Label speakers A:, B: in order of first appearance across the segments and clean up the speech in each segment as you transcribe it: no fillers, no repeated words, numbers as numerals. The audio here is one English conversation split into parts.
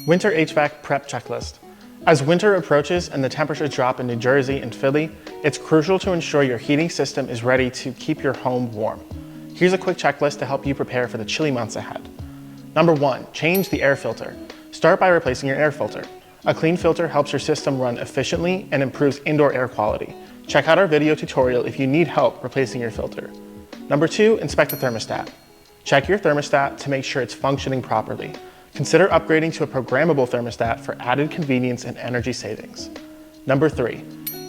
A: Winter HVAC prep checklist. As winter approaches and the temperatures drop in New Jersey and Philly, it's crucial to ensure your heating system is ready to keep your home warm. Here's a quick checklist to help you prepare for the chilly months ahead. Number 1, change the air filter. Start by replacing your air filter. A clean filter helps your system run efficiently and improves indoor air quality. Check out our video tutorial if you need help replacing your filter. Number 2, inspect the thermostat. Check your thermostat to make sure it's functioning properly. Consider upgrading to a programmable thermostat for added convenience and energy savings. Number 3,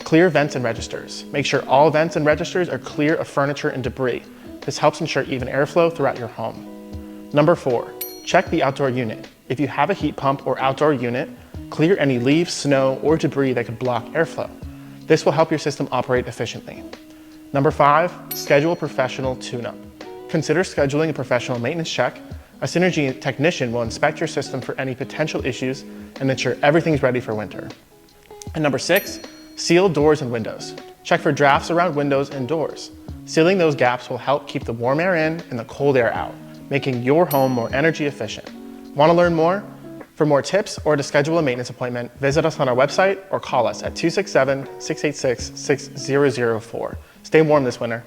A: clear vents and registers. Make sure all vents and registers are clear of furniture and debris. This helps ensure even airflow throughout your home. Number 4, check the outdoor unit. If you have a heat pump or outdoor unit, clear any leaves, snow, or debris that could block airflow. This will help your system operate efficiently. Number 5, schedule a professional tune-up. Consider scheduling a professional maintenance check. A Synergy technician will inspect your system for any potential issues and ensure everything's ready for winter. And number 6, seal doors and windows. Check for drafts around windows and doors. Sealing those gaps will help keep the warm air in and the cold air out, making your home more energy efficient. Want to learn more? For more tips or to schedule a maintenance appointment, visit us on our website or call us at 267-686-6004. Stay warm this winter.